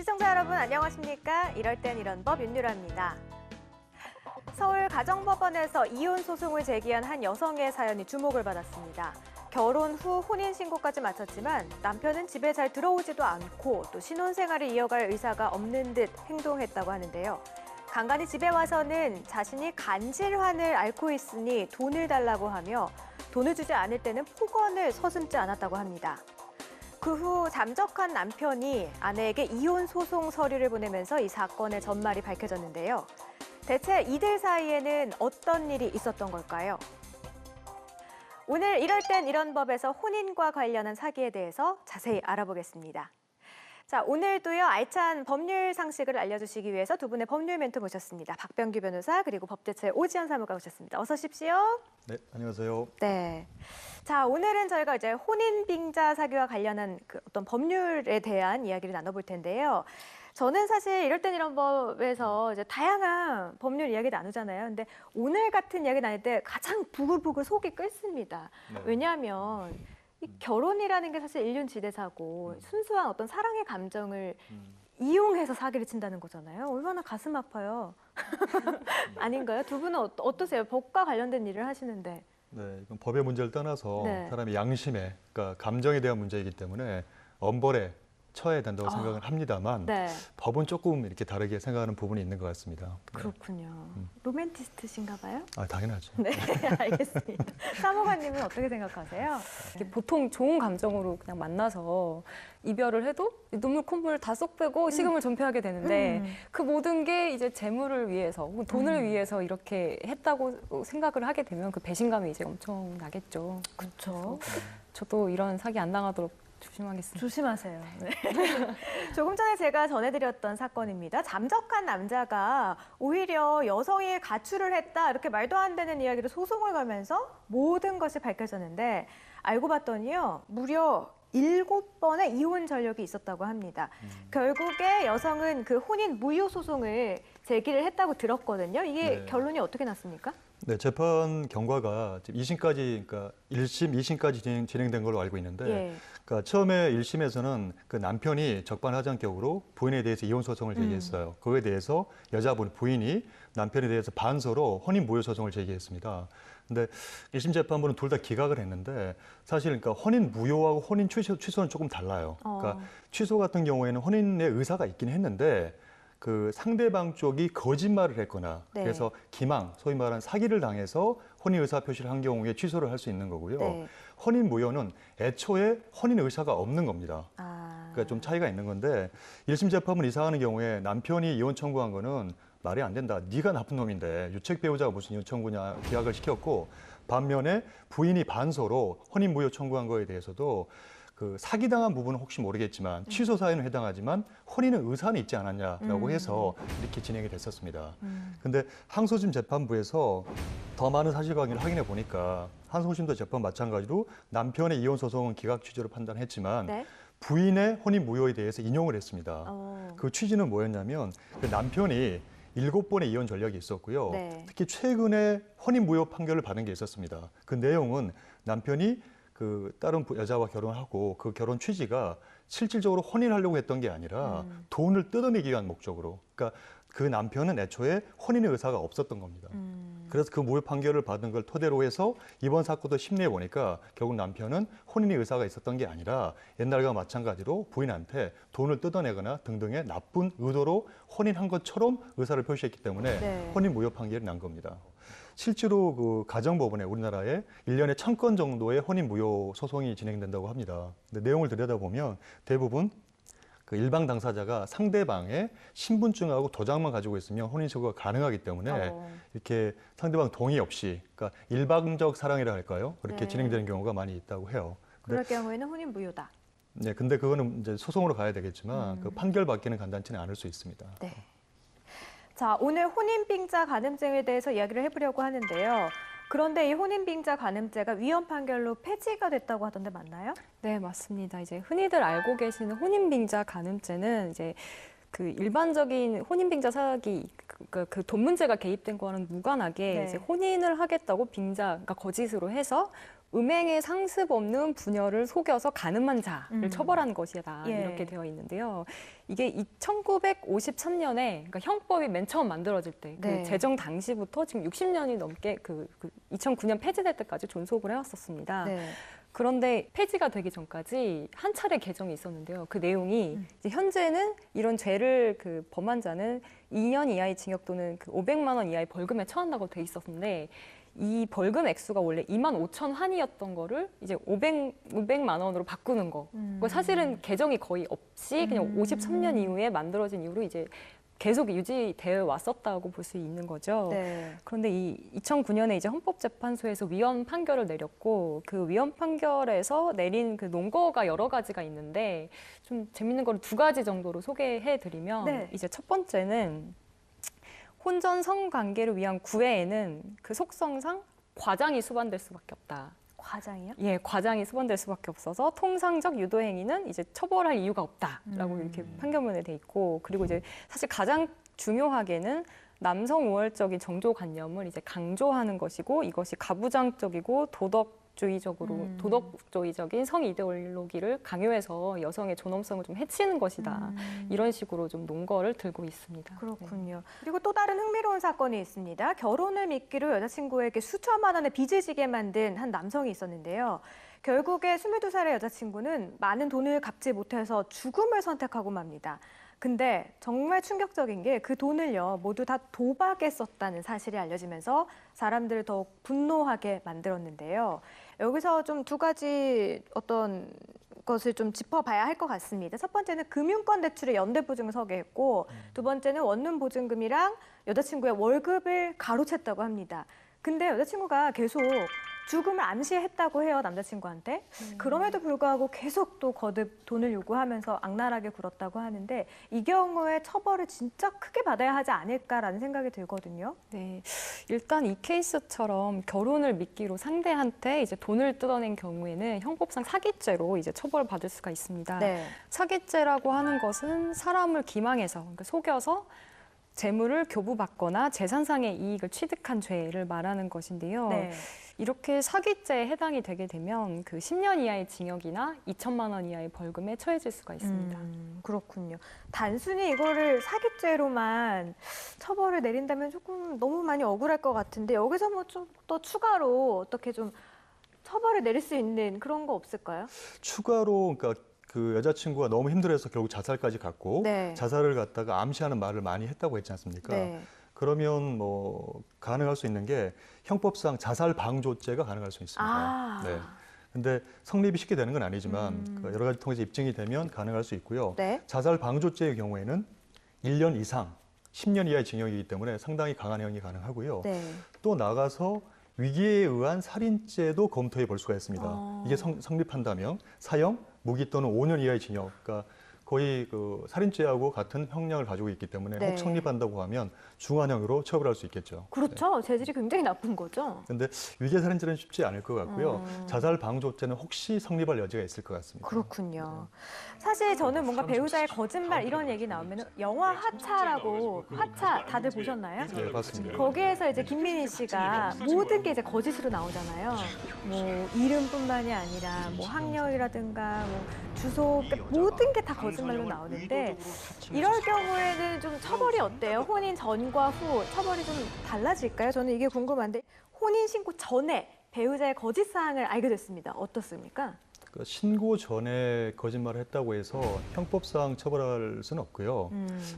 시청자 여러분 안녕하십니까? 이럴 땐 이런 법 윤유라입니다. 서울 가정법원에서 이혼 소송을 제기한 한 여성의 사연이 주목을 받았습니다. 결혼 후 혼인신고까지 마쳤지만 남편은 집에 잘 들어오지도 않고 또 신혼생활을 이어갈 의사가 없는 듯 행동했다고 하는데요. 간간히 집에 와서는 자신이 간질환을 앓고 있으니 돈을 달라고 하며 돈을 주지 않을 때는 폭언을 서슴지 않았다고 합니다. 그 후 잠적한 남편이 아내에게 이혼 소송 서류를 보내면서 이 사건의 전말이 밝혀졌는데요. 대체 이들 사이에는 어떤 일이 있었던 걸까요? 오늘 이럴 땐 이런 법에서 혼인과 관련한 사기에 대해서 자세히 알아보겠습니다. 자, 오늘도요 알찬 법률 상식을 알려주시기 위해서 두 분의 법률 멘토 모셨습니다. 박병규 변호사 그리고 법제처의 오지연 사무관 오셨습니다. 어서 오십시오. 네, 안녕하세요. 네. 자, 오늘은 저희가 이제 혼인빙자 사기와 관련한 그 어떤 법률에 대한 이야기를 나눠볼 텐데요. 저는 사실 이럴 땐 이런 법에서 이제 다양한 법률 이야기 나누잖아요. 근데 오늘 같은 이야기 나눌 때 가장 부글부글 속이 끓습니다. 네. 왜냐하면 이 결혼이라는 게 사실 인륜지대사고 순수한 어떤 사랑의 감정을 이용해서 사기를 친다는 거잖아요. 얼마나 가슴 아파요. 아닌가요? 두 분은 어떠세요? 법과 관련된 일을 하시는데. 네, 이건 법의 문제를 떠나서 네. 사람의 양심에, 그러니까 감정에 대한 문제이기 때문에 엄벌에 처해야 된다고 생각을 합니다만 네. 법은 조금 이렇게 다르게 생각하는 부분이 있는 것 같습니다. 네. 그렇군요. 로맨티스트신가 봐요? 아, 당연하죠. 네, 알겠습니다. 사무관님은 어떻게 생각하세요? 이게 보통 좋은 감정으로 그냥 만나서 이별을 해도 눈물 콧물 다 쏙 빼고 식음을 전폐하게 되는데 그 모든 게 이제 재물을 위해서 혹은 돈을 위해서 이렇게 했다고 생각을 하게 되면 그 배신감이 이제 엄청 나겠죠. 그렇죠. 저도 이런 사기 안 당하도록 조심하겠습니다. 조심하세요. 네. 조금 전에 제가 전해드렸던 사건입니다. 잠적한 남자가 오히려 여성이 가출을 했다 이렇게 말도 안 되는 이야기로 소송을 걸면서 모든 것이 밝혀졌는데 알고 봤더니요. 무려 7번의 이혼 전력이 있었다고 합니다. 결국에 여성은 그 혼인 무효 소송을 제기를 했다고 들었거든요. 이게 네. 결론이 어떻게 났습니까? 네, 재판 경과가 지금 2심까지, 그러니까 1심, 2심까지 진행된 걸로 알고 있는데, 예. 그러니까 처음에 1심에서는 그 남편이 적반하장격으로 부인에 대해서 이혼 소송을 제기했어요. 그거에 대해서 여자분 부인이 남편에 대해서 반서로 혼인 무효 소송을 제기했습니다. 근데 1심 재판부는 둘 다 기각을 했는데 사실 그러니까 혼인 무효하고 혼인 취소는 조금 달라요. 그러니까 취소 같은 경우에는 혼인의 의사가 있긴 했는데 그 상대방 쪽이 거짓말을 했거나 네. 그래서 기망, 소위 말하는 사기를 당해서 혼인 의사 표시를 한 경우에 취소를 할 수 있는 거고요. 네. 혼인 무효는 애초에 혼인 의사가 없는 겁니다. 그러니까 좀 차이가 있는 건데 1심 재판을 이상하는 경우에 남편이 이혼 청구한 거는 말이 안 된다. 네가 나쁜 놈인데 유책 배우자가 무슨 이혼 청구냐 기각을 시켰고 반면에 부인이 반서로 혼인 무효 청구한 거에 대해서도 그 사기당한 부분은 혹시 모르겠지만 취소 사유는 해당하지만 혼인의 의사는 있지 않았냐라고 해서 이렇게 진행이 됐었습니다. 근데 항소심 재판부에서 더 많은 사실관계를 확인해 보니까 항소심도 재판 마찬가지로 남편의 이혼 소송은 기각 취지로 판단했지만 네. 부인의 혼인 무효에 대해서 인용을 했습니다. 어. 그 취지는 뭐였냐면 그 남편이 7번의 이혼 전력이 있었고요. 네. 특히 최근에 혼인 무효 판결을 받은 게 있었습니다. 그 내용은 남편이 그 다른 여자와 결혼하고 그 결혼 취지가 실질적으로 혼인하려고 했던 게 아니라 돈을 뜯어내기 위한 목적으로. 그러니까 그 남편은 애초에 혼인의 의사가 없었던 겁니다. 그래서 그 무효 판결을 받은 걸 토대로 해서 이번 사건도 심리해 보니까 결국 남편은 혼인의 의사가 있었던 게 아니라 옛날과 마찬가지로 부인한테 돈을 뜯어내거나 등등의 나쁜 의도로 혼인한 것처럼 의사를 표시했기 때문에 네. 혼인 무효 판결이 난 겁니다. 실제로 그 가정법원에 우리나라에 1년에 1000건 정도의 혼인 무효 소송이 진행된다고 합니다. 근데 내용을 들여다보면 대부분 그 일방 당사자가 상대방의 신분증하고 도장만 가지고 있으면 혼인 신고가 가능하기 때문에 이렇게 상대방 동의 없이, 그러니까 일방적 사랑이라 할까요? 그렇게 네. 진행되는 경우가 많이 있다고 해요. 그럴 경우에는 혼인 무효다. 네, 근데 그거는 이제 소송으로 가야 되겠지만 그 판결 받기는 간단치는 않을 수 있습니다. 네. 자, 오늘 혼인빙자 간음죄에 대해서 이야기를 해보려고 하는데요. 그런데 이 혼인빙자 간음죄가 위헌 판결로 폐지가 됐다고 하던데 맞나요? 네, 맞습니다. 이제 흔히들 알고 계시는 혼인빙자 간음죄는 이제 그 일반적인 혼인빙자 사기 그 돈 문제가 개입된 거와는 무관하게 네. 이제 혼인을 하겠다고 빙자, 그러니까 거짓으로 해서 음행의 상습 없는 부녀를 속여서 가늠한 자를 처벌한 것이다. 예. 이렇게 되어 있는데요. 이게 1953년에 그러니까 형법이 맨 처음 만들어질 때 그 네. 제정 당시부터 지금 60년이 넘게 2009년 폐지될 때까지 존속을 해왔었습니다. 네. 그런데 폐지가 되기 전까지 한 차례 개정이 있었는데요. 그 내용이 이제 현재는 이런 죄를 범한 자는 2년 이하의 징역 또는 500만 원 이하의 벌금에 처한다고 돼 있었는데 이 벌금 액수가 원래 25,000환이었던 거를 이제 500만 원으로 바꾸는 거. 그거 사실은 개정이 거의 없이 그냥 53년 이후에 만들어진 이후로 이제 계속 유지되어 왔었다고 볼 수 있는 거죠. 네. 그런데 이 2009년에 이제 헌법재판소에서 위헌 판결을 내렸고 그 위헌 판결에서 내린 그 논거가 여러 가지가 있는데 좀 재밌는 거를 2가지 정도로 소개해드리면 네. 이제 첫 번째는 혼전 성관계를 위한 구애에는 그 속성상 과장이 수반될 수밖에 없다. 과장이요? 예, 과장이 수반될 수밖에 없어서 통상적 유도 행위는 이제 처벌할 이유가 없다라고 이렇게 판결문에 돼 있고 그리고 이제 사실 가장 중요하게는 남성 우월적인 정조관념을 이제 강조하는 것이고 이것이 가부장적이고 도덕주의적인 성 이데올로기를 강요해서 여성의 존엄성을 좀 해치는 것이다. 이런 식으로 좀 논거를 들고 있습니다. 그렇군요. 그리고 또 다른 흥미로운 사건이 있습니다. 결혼을 미끼로 여자친구에게 수천만 원의 빚을 지게 만든 한 남성이 있었는데요. 결국에 22살의 여자친구는 많은 돈을 갚지 못해서 죽음을 선택하고 맙니다. 근데 정말 충격적인 게 그 돈을요, 모두 다 도박에 썼다는 사실이 알려지면서 사람들을 더욱 분노하게 만들었는데요. 여기서 좀 2가지 어떤 것을 좀 짚어봐야 할 것 같습니다. 첫 번째는 금융권 대출의 연대보증을 서게했고, 2번째는 원룸 보증금이랑 여자친구의 월급을 가로챘다고 합니다. 근데 여자친구가 계속 죽음을 암시했다고 해요, 남자친구한테. 그럼에도 불구하고 계속 또 거듭 돈을 요구하면서 악랄하게 굴었다고 하는데 이 경우에 처벌을 진짜 크게 받아야 하지 않을까라는 생각이 들거든요. 네, 일단 이 케이스처럼 결혼을 미끼로 상대한테 이제 돈을 뜯어낸 경우에는 형법상 사기죄로 이제 처벌받을 수가 있습니다. 네. 사기죄라고 하는 것은 사람을 기망해서, 그러니까 속여서 재물을 교부받거나 재산상의 이익을 취득한 죄를 말하는 것인데요. 네. 이렇게 사기죄에 해당이 되게 되면 10년 이하의 징역이나 2천만 원 이하의 벌금에 처해질 수가 있습니다. 그렇군요. 단순히 이거를 사기죄로만 처벌을 내린다면 조금 너무 많이 억울할 것 같은데 여기서 뭐 좀 더 추가로 어떻게 좀 처벌을 내릴 수 있는 그런 거 없을까요? 추가로 그러니까 그 여자친구가 너무 힘들어서 결국 자살까지 갔고 네. 자살을 갖다가 암시하는 말을 많이 했다고 했지 않습니까? 네. 그러면 뭐 가능할 수 있는 게 형법상 자살 방조죄가 가능할 수 있습니다. 아. 네. 근데 성립이 쉽게 되는 건 아니지만 그 여러 가지 통해서 입증이 되면 가능할 수 있고요. 네. 자살 방조죄의 경우에는 1년 이상 10년 이하의 징역이기 때문에 상당히 강한 형이 가능하고요. 네. 또 나가서 위기에 의한 살인죄도 검토해 볼 수가 있습니다. 아. 이게 성립한다면 사형, 무기 또는 5년 이하의 징역, 그러니까 거의 그 살인죄하고 같은 형량을 가지고 있기 때문에 네. 혹 성립한다고 하면 중환형으로 처벌할 수 있겠죠. 그렇죠. 재질이 굉장히 나쁜 거죠. 그런데 위계 살인죄는 쉽지 않을 것 같고요. 자살 방조죄는 혹시 성립할 여지가 있을 것 같습니다. 그렇군요. 사실 저는 뭔가 배우자의 거짓말 이런 얘기 나오면 영화 하차라고 하차 다들 보셨나요? 네, 봤습니다. 거기에서 이제 김민희 씨가 모든 게 이제 거짓으로 나오잖아요. 뭐 이름뿐만이 아니라 뭐 학력이라든가 뭐 주소, 그러니까 모든 게 다 거짓말로 나오는데 이럴 경우에는 좀 처벌이 어때요? 혼인 전과 후 처벌이 좀 달라질까요? 저는 이게 궁금한데 혼인 신고 전에 배우자의 거짓 사항을 알게 됐습니다. 어떻습니까? 그러니까 신고 전에 거짓말을 했다고 해서 형법상 처벌할 수는 없고요.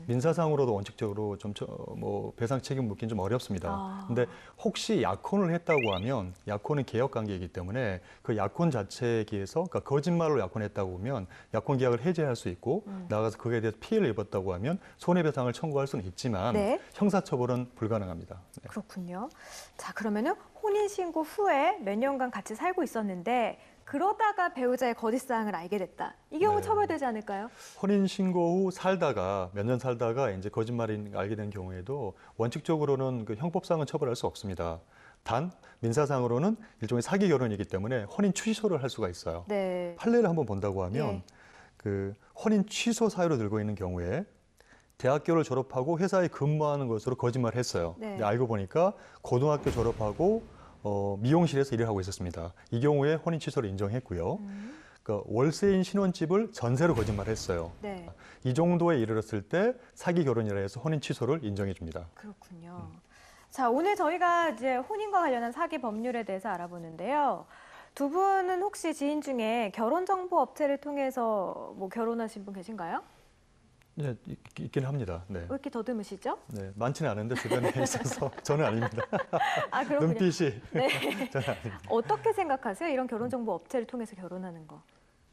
민사상으로도 원칙적으로 좀 뭐 배상 책임 묻긴 좀 어렵습니다. 근데 혹시 약혼을 했다고 하면 약혼은 계약 관계이기 때문에 그 약혼 자체에 기해서 그러니까 거짓말로 약혼했다고 하면 약혼 계약을 해지할 수 있고 나가서 그에 대해서 피해를 입었다고 하면 손해배상을 청구할 수는 있지만 네. 형사처벌은 불가능합니다. 네. 그렇군요. 자, 그러면은 혼인 신고 후에 몇 년간 같이 살고 있었는데 그러다가 배우자의 거짓 사항을 알게 됐다. 이 경우 네. 처벌되지 않을까요? 혼인 신고 후 살다가 몇 년 살다가 이제 거짓말인 알게 된 경우에도 원칙적으로는 그 형법상은 처벌할 수 없습니다. 단 민사상으로는 일종의 사기 결혼이기 때문에 혼인 취소를 할 수가 있어요. 네. 판례를 한번 본다고 하면 예. 그 혼인 취소 사유로 들고 있는 경우에 대학교를 졸업하고 회사에 근무하는 것으로 거짓말을 했어요. 네. 근데 알고 보니까 고등학교 졸업하고 미용실에서 일을 하고 있었습니다. 이 경우에 혼인 취소를 인정했고요. 그러니까 월세인 신혼집을 전세로 거짓말했어요. 네. 이 정도에 이르렀을 때 사기 결혼이라 해서 혼인 취소를 인정해 줍니다. 그렇군요. 자, 오늘 저희가 이제 혼인과 관련한 사기 법률에 대해서 알아보는데요. 두 분은 혹시 지인 중에 결혼 정보 업체를 통해서 뭐 결혼하신 분 계신가요? 네, 있긴 합니다. 네. 왜 이렇게 더듬으시죠? 네, 많지는 않은데 주변에 있어서 저는 아닙니다. 아, 그렇군요. 눈빛이 네. 저는 아닙니다. 어떻게 생각하세요? 이런 결혼 정보 업체를 통해서 결혼하는 거.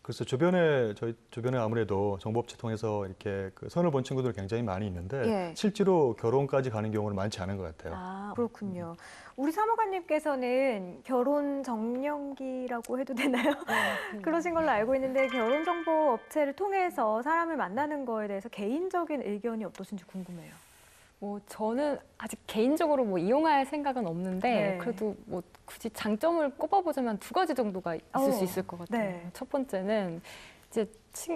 그래서 저희 주변에 아무래도 정보업체 통해서 이렇게 그 선을 본 친구들 굉장히 많이 있는데 예. 실제로 결혼까지 가는 경우는 많지 않은 것 같아요. 아, 그렇군요. 우리 사무관님께서는 결혼 정년기라고 해도 되나요? 그러신 걸로 알고 있는데 결혼 정보 업체를 통해서 사람을 만나는 거에 대해서 개인적인 의견이 어떠신지 궁금해요. 뭐 저는 아직 개인적으로 뭐 이용할 생각은 없는데 네. 그래도 뭐 굳이 장점을 꼽아보자면 두 가지 정도가 있을 수 있을 것 같아요. 네. 첫 번째는 이제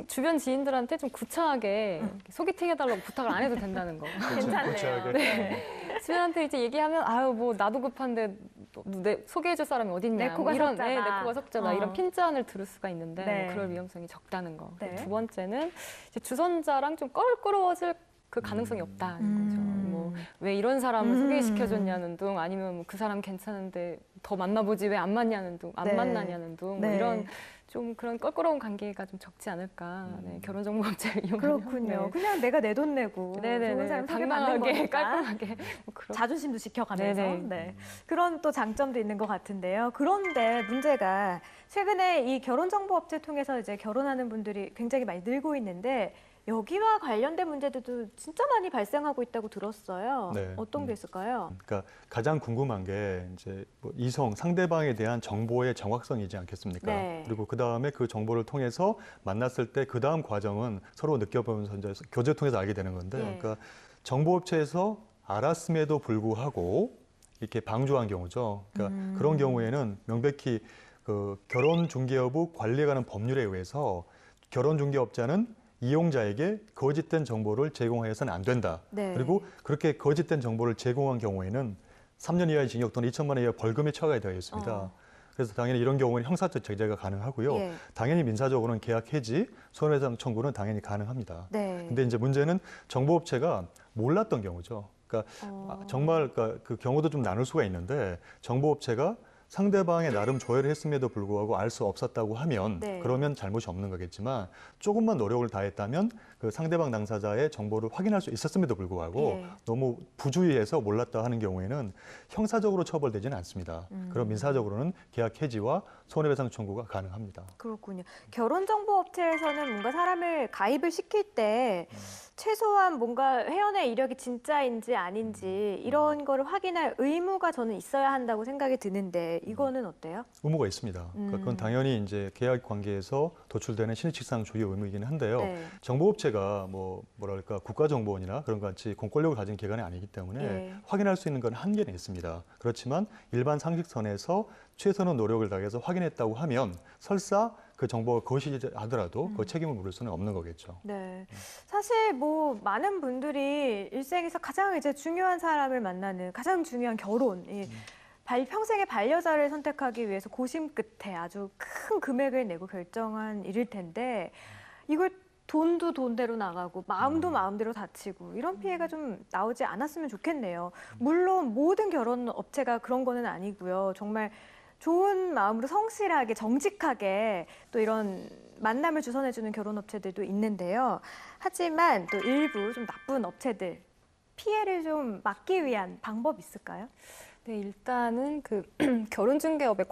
주변 지인들한테 좀 구차하게 소개팅 해달라고 부탁을 안 해도 된다는 거. 괜찮네요. 구체하게. 네. 주변한테 이제 얘기하면 아유 뭐 나도 급한데 내 소개해줄 사람이 어딨냐. 내 코가 이런 석자다. 내 코가 석자다. 이런 핀잔을 들을 수가 있는데 네. 뭐 그럴 위험성이 적다는 거. 네. 두 번째는 이제 주선자랑 좀 껄끄러워질 그 가능성이 없다는 거죠. 뭐 왜 이런 사람을 소개시켜줬냐는 둥 아니면 뭐 그 사람 괜찮은데 더 만나보지 왜 안 만나냐는 둥 안 네. 만나냐는 둥 뭐 네. 이런 좀 그런 껄끄러운 관계가 좀 적지 않을까. 네, 결혼정보업체를 이용하면. 그렇군요. 그냥 내가 내 돈 내고 좋은 네네네. 사람 소개받는 당당하게 거니까. 깔끔하게 뭐 그런. 자존심도 지켜가면서 네네. 네. 그런 또 장점도 있는 것 같은데요. 그런데 문제가 최근에 이 결혼정보업체 통해서 이제 결혼하는 분들이 굉장히 많이 늘고 있는데 여기와 관련된 문제들도 진짜 많이 발생하고 있다고 들었어요. 네. 어떤 게 있을까요? 그러니까 가장 궁금한 게 이제 뭐 이성 상대방에 대한 정보의 정확성이지 않겠습니까? 네. 그리고 그 다음에 그 정보를 통해서 만났을 때 그 다음 과정은 서로 느껴보면서 이제 교제 통해서 알게 되는 건데, 예. 그러니까 정보업체에서 알았음에도 불구하고 이렇게 방조한 경우죠. 그러니까 그런 경우에는 명백히 그 결혼중개업부 관리에 관한 법률에 의해서 결혼중개업자는 이용자에게 거짓된 정보를 제공해서는 안 된다. 네. 그리고 그렇게 거짓된 정보를 제공한 경우에는 3년 이하의 징역 또는 2천만 원 이하의 벌금에 처하게 되어 있습니다. 그래서 당연히 이런 경우는 형사적 제재가 가능하고요. 예. 당연히 민사적으로는 계약 해지, 손해배상 청구는 당연히 가능합니다. 네. 근데 이제 문제는 정보업체가 몰랐던 경우죠. 그러니까 정말 그 경우도 좀 나눌 수가 있는데 정보업체가 상대방의 나름 조회를 했음에도 불구하고 알 수 없었다고 하면 네. 그러면 잘못이 없는 거겠지만 조금만 노력을 다했다면 그 상대방 당사자의 정보를 확인할 수 있었음에도 불구하고 예. 너무 부주의해서 몰랐다 하는 경우에는 형사적으로 처벌되지는 않습니다. 그럼 민사적으로는 계약 해지와 손해배상 청구가 가능합니다. 그렇군요. 결혼정보업체에서는 뭔가 사람을 가입을 시킬 때 최소한 뭔가 회원의 이력이 진짜인지 아닌지 이런 거를 확인할 의무가 저는 있어야 한다고 생각이 드는데 이거는 어때요? 의무가 있습니다. 그러니까 그건 당연히 이제 계약 관계에서 도출되는 신의칙상 주요 의무이긴 한데요. 네. 정보업체가 뭐랄까 국가정보원이나 그런 것 같이 공권력을 가진 기관이 아니기 때문에 예. 확인할 수 있는 건 한계는 있습니다. 그렇지만 일반 상식선에서 최선의 노력을 다해서 확인했다고 하면 설사 그 정보가 거짓이 하더라도 그 책임을 물을 수는 없는 거겠죠. 네. 사실 뭐 많은 분들이 일생에서 가장 이제 중요한 사람을 만나는 가장 중요한 결혼, 평생의 반려자를 선택하기 위해서 고심 끝에 아주 큰 금액을 내고 결정한 일일 텐데 이걸 돈도 돈대로 나가고 마음도 마음대로 다치고 이런 피해가 좀 나오지 않았으면 좋겠네요. 물론 모든 결혼 업체가 그런 거는 아니고요. 정말 좋은 마음으로 성실하게 정직하게 또 이런 만남을 주선해주는 결혼 업체들도 있는데요. 하지만 또 일부 좀 나쁜 업체들 피해를 좀 막기 위한 방법이 있을까요? 네, 일단은 그 결혼중개업의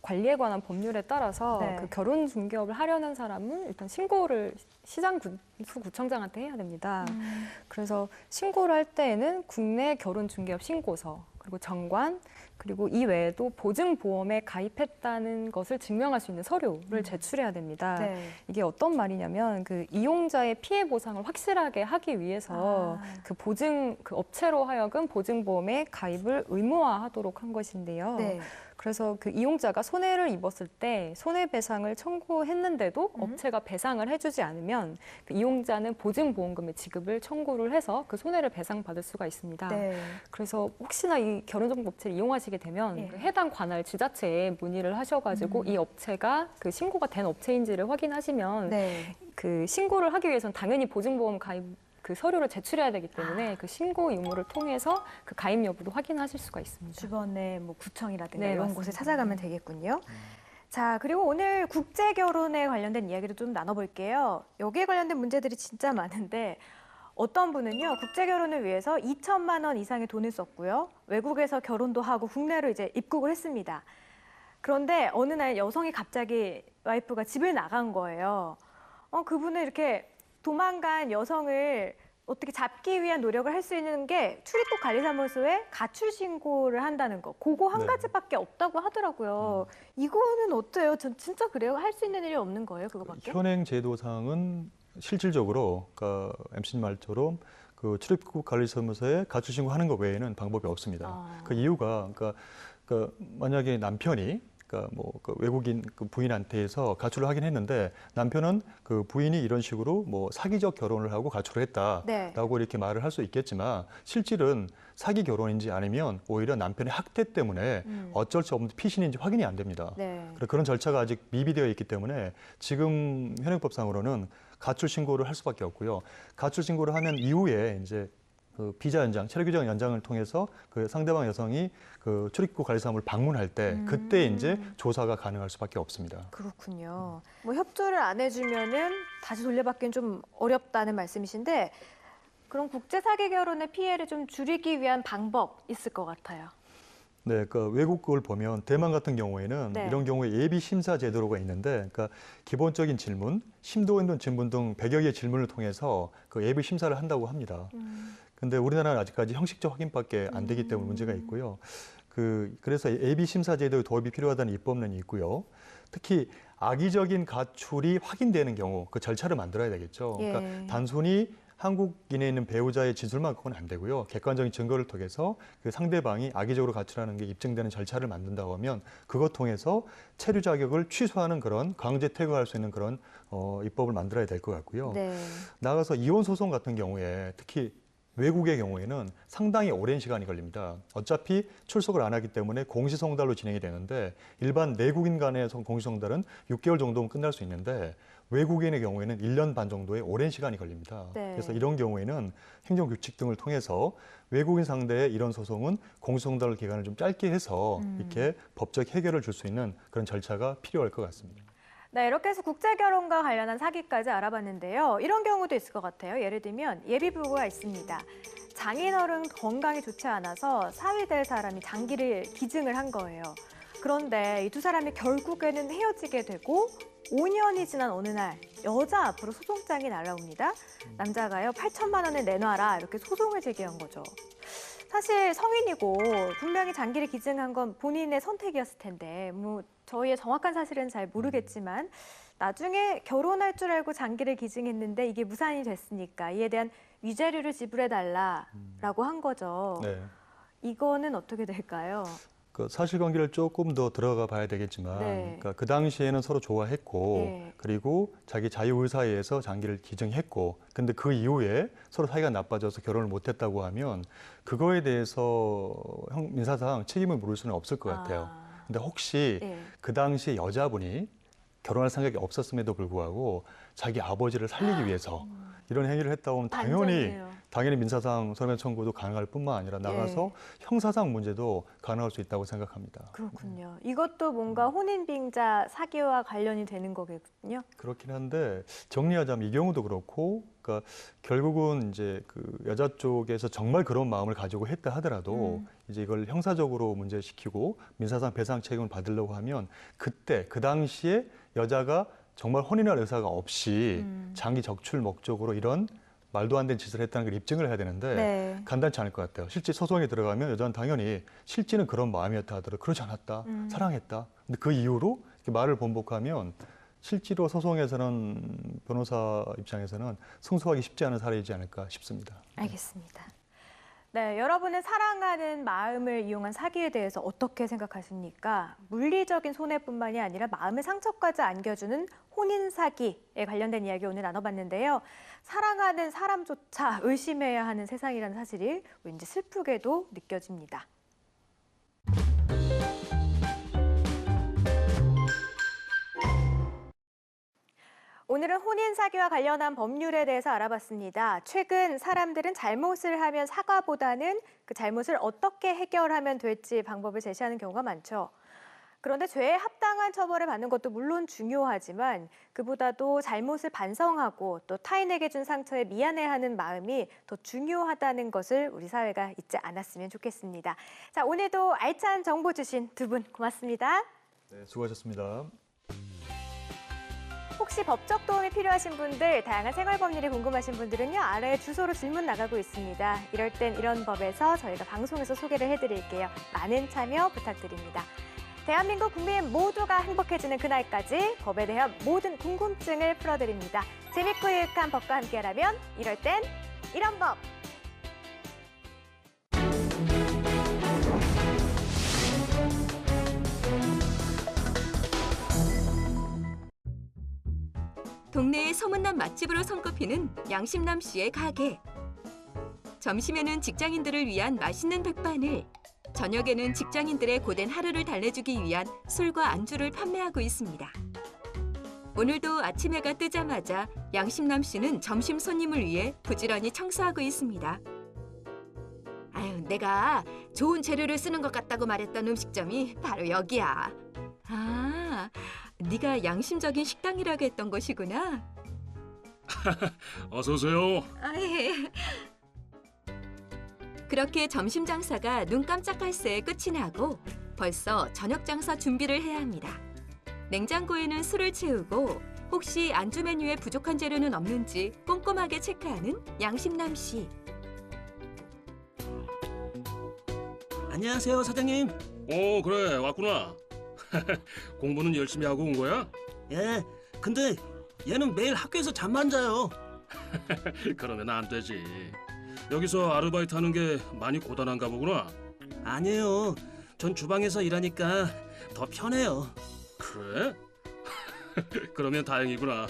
관리에 관한 법률에 따라서 네. 그 결혼중개업을 하려는 사람은 일단 신고를 시장수구청장한테 해야 됩니다. 그래서 신고를 할 때에는 국내 결혼중개업 신고서 그리고 정관 그리고 이 외에도 보증보험에 가입했다는 것을 증명할 수 있는 서류를 제출해야 됩니다. 네. 이게 어떤 말이냐면 그 이용자의 피해 보상을 확실하게 하기 위해서 그 업체로 하여금 보증보험에 가입을 의무화하도록 한 것인데요. 네. 그래서 그 이용자가 손해를 입었을 때 손해배상을 청구했는데도 업체가 배상을 해주지 않으면 그 이용자는 보증보험금의 지급을 청구를 해서 그 손해를 배상받을 수가 있습니다. 네. 그래서 혹시나 이 결혼정보업체를 이용하지 신고하시게 되면 예. 그 해당 관할 지자체에 문의를 하셔가지고 이 업체가 그 신고가 된 업체인지를 확인하시면 네. 그 신고를 하기 위해서는 당연히 보증보험 가입 그 서류를 제출해야 되기 때문에 그 신고 의무를 통해서 그 가입 여부도 확인하실 수가 있습니다. 주변에 뭐 구청이라든가 네, 이런 맞습니다. 곳에 찾아가면 되겠군요. 자, 그리고 오늘 국제 결혼에 관련된 이야기도 좀 나눠볼게요. 여기에 관련된 문제들이 진짜 많은데 어떤 분은요, 국제 결혼을 위해서 2천만 원 이상의 돈을 썼고요. 외국에서 결혼도 하고 국내로 이제 입국을 했습니다. 그런데 어느 날 여성이 갑자기 와이프가 집을 나간 거예요. 그분은 이렇게 도망간 여성을 어떻게 잡기 위한 노력을 할 수 있는 게 출입국 관리사무소에 가출 신고를 한다는 거. 그거 한 네. 가지밖에 없다고 하더라고요. 이거는 어때요? 전 진짜 그래요? 할 수 있는 일이 없는 거예요? 그거밖에? 현행 제도상은 실질적으로 그러니까 MC님 말처럼 그 출입국 관리사무소에 가출 신고하는 것 외에는 방법이 없습니다. 그 이유가 그러니까 만약에 남편이 그러니까 뭐 그 외국인 그 부인한테서 가출을 하긴 했는데 남편은 그 부인이 이런 식으로 뭐 사기적 결혼을 하고 가출을 했다라고 네. 이렇게 말을 할 수 있겠지만 실질은 사기 결혼인지 아니면 오히려 남편의 학대 때문에 어쩔 수 없는 피신인지 확인이 안 됩니다. 네. 그런 절차가 아직 미비되어 있기 때문에 지금 현행법상으로는 가출 신고를 할 수밖에 없고요. 가출 신고를 하면 이후에 이제 그 비자 연장, 체류 규정 연장을 통해서 그 상대방 여성이 그 출입국 관리사무소를 방문할 때 그때 이제 조사가 가능할 수밖에 없습니다. 그렇군요. 뭐 협조를 안 해주면은 다시 돌려받기는 좀 어렵다는 말씀이신데 그럼 국제 사기 결혼의 피해를 좀 줄이기 위한 방법 있을 것 같아요. 네, 그 외국 걸 보면 대만 같은 경우에는 네. 이런 경우에 예비 심사 제도가 있는데, 그러니까 기본적인 질문, 심도 있는 질문 등 100여 개의 질문을 통해서 그 예비 심사를 한다고 합니다. 근데 우리나라는 아직까지 형식적 확인밖에 안 되기 때문에 문제가 있고요. 그래서 예비 심사 제도의 도입이 필요하다는 입법론이 있고요. 특히 악의적인 가출이 확인되는 경우 그 절차를 만들어야 되겠죠. 예. 그러니까 단순히 한국인에 있는 배우자의 진술만 갖고는 안 되고요. 객관적인 증거를 통해서 그 상대방이 악의적으로 가출하는 게 입증되는 절차를 만든다고 하면 그것 통해서 체류 자격을 취소하는 그런 강제 퇴거할 수 있는 그런 입법을 만들어야 될 것 같고요. 네. 나아가서 이혼 소송 같은 경우에 특히 외국의 경우에는 상당히 오랜 시간이 걸립니다. 어차피 출석을 안 하기 때문에 공시송달로 진행이 되는데 일반 내국인 간의 공시송달은 6개월 정도면 끝날 수 있는데 외국인의 경우에는 1년 반 정도의 오랜 시간이 걸립니다. 네. 그래서 이런 경우에는 행정규칙 등을 통해서 외국인 상대의 이런 소송은 공시송달 기간을 좀 짧게 해서 이렇게 법적 해결을 줄 수 있는 그런 절차가 필요할 것 같습니다. 네, 이렇게 해서 국제 결혼과 관련한 사기까지 알아봤는데요. 이런 경우도 있을 것 같아요. 예를 들면 예비부부가 있습니다. 장인어른 건강이 좋지 않아서 사위될 사람이 장기를 기증을 한 거예요. 그런데 이 두 사람이 결국에는 헤어지게 되고 5년이 지난 어느 날 여자 앞으로 소송장이 날아옵니다. 남자가요 8천만 원을 내놔라 이렇게 소송을 제기한 거죠. 사실 성인이고 분명히 장기를 기증한 건 본인의 선택이었을 텐데 뭐 저희의 정확한 사실은 잘 모르겠지만 나중에 결혼할 줄 알고 장기를 기증했는데 이게 무산이 됐으니까 이에 대한 위자료를 지불해달라라고 한 거죠. 네. 이거는 어떻게 될까요? 그 사실관계를 조금 더 들어가 봐야 되겠지만, 네. 그러니까 그 당시에는 서로 좋아했고, 네. 그리고 자기 자유의사에 의해서 장기를 기증했고, 근데 그 이후에 서로 사이가 나빠져서 결혼을 못했다고 하면 그거에 대해서 민사상 책임을 물을 수는 없을 것 같아요. 근데 혹시 네. 그 당시에 여자분이 결혼할 생각이 없었음에도 불구하고 자기 아버지를 살리기 위해서 이런 행위를 했다고 하면 당연히 민사상 손해배상 청구도 가능할 뿐만 아니라 나가서 형사상 문제도 가능할 수 있다고 생각합니다. 그렇군요. 이것도 뭔가 혼인빙자 사기와 관련이 되는 거겠군요. 그렇긴 한데 정리하자면 이 경우도 그렇고, 그러니까 결국은 이제 그 여자 쪽에서 정말 그런 마음을 가지고 했다 하더라도 이제 이걸 형사적으로 문제시키고 민사상 배상 책임을 받으려고 하면 그때 그 당시에 여자가 정말 혼인할 의사가 없이 장기 적출 목적으로 이런 말도 안 되는 짓을 했다는 걸 입증을 해야 되는데 네. 간단치 않을 것 같아요. 실제 소송에 들어가면 여자는 당연히 실제는 그런 마음이었다 하더라도 그러지 않았다, 사랑했다. 근데 그 이후로 이렇게 말을 번복하면 실제로 소송에서는 변호사 입장에서는 승소하기 쉽지 않은 사례이지 않을까 싶습니다. 알겠습니다. 네, 여러분은 사랑하는 마음을 이용한 사기에 대해서 어떻게 생각하십니까? 물리적인 손해뿐만이 아니라 마음의 상처까지 안겨주는 혼인 사기에 관련된 이야기 오늘 나눠봤는데요. 사랑하는 사람조차 의심해야 하는 세상이라는 사실이 왠지 슬프게도 느껴집니다. 오늘은 혼인사기와 관련한 법률에 대해서 알아봤습니다. 최근 사람들은 잘못을 하면 사과보다는 그 잘못을 어떻게 해결하면 될지 방법을 제시하는 경우가 많죠. 그런데 죄에 합당한 처벌을 받는 것도 물론 중요하지만 그보다도 잘못을 반성하고 또 타인에게 준 상처에 미안해하는 마음이 더 중요하다는 것을 우리 사회가 잊지 않았으면 좋겠습니다. 자, 오늘도 알찬 정보 주신 두 분 고맙습니다. 네, 수고하셨습니다. 혹시 법적 도움이 필요하신 분들, 다양한 생활 법률이 궁금하신 분들은요, 아래 주소로 질문 나가고 있습니다. 이럴 땐 이런 법에서 저희가 방송에서 소개를 해드릴게요. 많은 참여 부탁드립니다. 대한민국 국민 모두가 행복해지는 그날까지 법에 대한 모든 궁금증을 풀어드립니다. 재밌고 유익한 법과 함께라면 이럴 땐 이런 법! 동네의 소문난 맛집으로 손꼽히는 양심남 씨의 가게. 점심에는 직장인들을 위한 맛있는 백반을, 저녁에는 직장인들의 고된 하루를 달래주기 위한 술과 안주를 판매하고 있습니다. 오늘도 아침 해가 뜨자마자 양심남 씨는 점심 손님을 위해 부지런히 청소하고 있습니다. 아유, 내가 좋은 재료를 쓰는 것 같다고 말했던 음식점이 바로 여기야. 아, 네가 양심적인 식당이라고 했던 곳이구나. 어서 오세요. 아, 예. 그렇게 점심 장사가 눈 깜짝할 새에 끝이 나고 벌써 저녁 장사 준비를 해야 합니다. 냉장고에는 술을 채우고 혹시 안주 메뉴에 부족한 재료는 없는지 꼼꼼하게 체크하는 양심남 씨. 안녕하세요, 사장님. 그래, 왔구나. 공부는 열심히 하고 온 거야? 예, 근데 얘는 매일 학교에서 잠만 자요. 그러면 안 되지. 여기서 아르바이트 하는 게 많이 고단한가 보구나. 아니에요. 전 주방에서 일하니까 더 편해요. 그래? 그러면 다행이구나.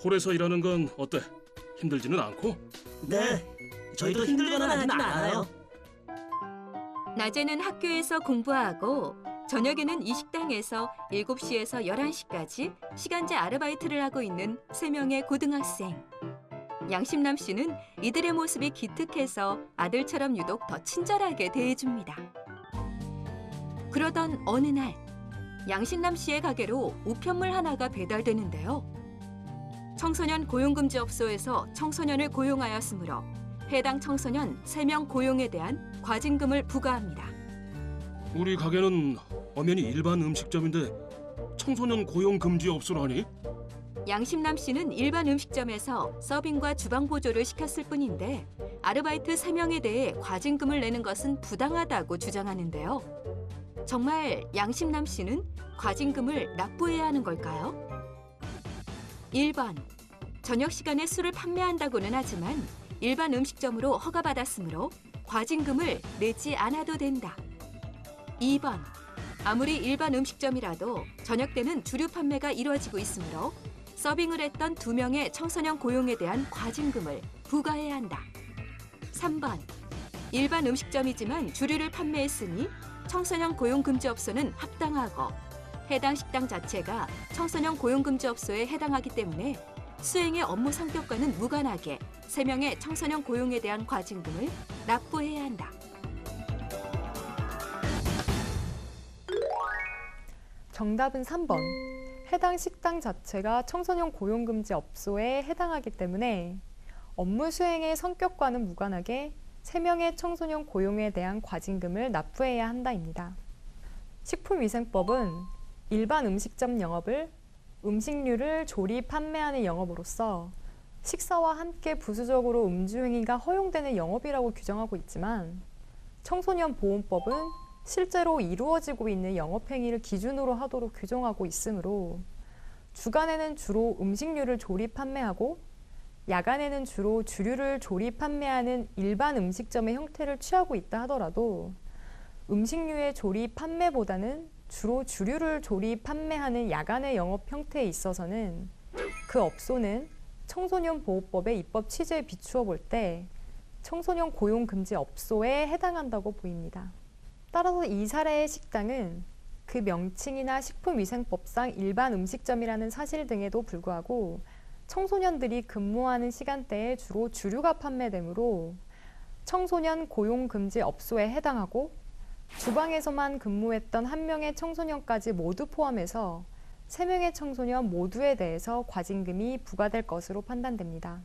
홀에서 일하는 건 어때? 힘들지는 않고? 네, 저희도 힘들거나 하진 않아요. 낮에는 학교에서 공부하고 저녁에는 이 식당에서 7시에서 11시까지 시간제 아르바이트를 하고 있는 3명의 고등학생. 양심남 씨는 이들의 모습이 기특해서 아들처럼 유독 더 친절하게 대해줍니다. 그러던 어느 날 양심남 씨의 가게로 우편물 하나가 배달되는데요. 청소년 고용금지업소에서 청소년을 고용하였으므로 해당 청소년 3명 고용에 대한 과징금을 부과합니다. 우리 가게는 엄연히 일반 음식점인데 청소년 고용 금지 업소라니? 양심남 씨는 일반 음식점에서 서빙과 주방 보조를 시켰을 뿐인데 아르바이트 3명에 대해 과징금을 내는 것은 부당하다고 주장하는데요. 정말 양심남 씨는 과징금을 납부해야 하는 걸까요? 1번, 저녁 시간에 술을 판매한다고는 하지만 일반 음식점으로 허가받았으므로 과징금을 내지 않아도 된다. 2번, 아무리 일반 음식점이라도 저녁 때는 주류 판매가 이루어지고 있으므로 서빙을 했던 2명의 청소년 고용에 대한 과징금을 부과해야 한다. 3번, 일반 음식점이지만 주류를 판매했으니 청소년 고용금지업소는 합당하고 해당 식당 자체가 청소년 고용금지업소에 해당하기 때문에 수행의 업무 성격과는 무관하게 3명의 청소년 고용에 대한 과징금을 납부해야 한다. 정답은 3번. 해당 식당 자체가 청소년 고용금지 업소에 해당하기 때문에 업무 수행의 성격과는 무관하게 3명의 청소년 고용에 대한 과징금을 납부해야 한다입니다. 식품위생법은 일반 음식점 영업을 음식류를 조리, 판매하는 영업으로서 식사와 함께 부수적으로 음주 행위가 허용되는 영업이라고 규정하고 있지만 청소년 보호법은 실제로 이루어지고 있는 영업 행위를 기준으로 하도록 규정하고 있으므로 주간에는 주로 음식류를 조리, 판매하고 야간에는 주로 주류를 조리, 판매하는 일반 음식점의 형태를 취하고 있다 하더라도 음식류의 조리, 판매보다는 주로 주류를 조리, 판매하는 야간의 영업 형태에 있어서는 그 업소는 청소년 보호법의 입법 취지에 비추어 볼 때 청소년 고용 금지 업소에 해당한다고 보입니다. 따라서 이 사례의 식당은 그 명칭이나 식품위생법상 일반 음식점이라는 사실 등에도 불구하고 청소년들이 근무하는 시간대에 주로 주류가 판매되므로 청소년 고용금지 업소에 해당하고 주방에서만 근무했던 1명의 청소년까지 모두 포함해서 3명의 청소년 모두에 대해서 과징금이 부과될 것으로 판단됩니다.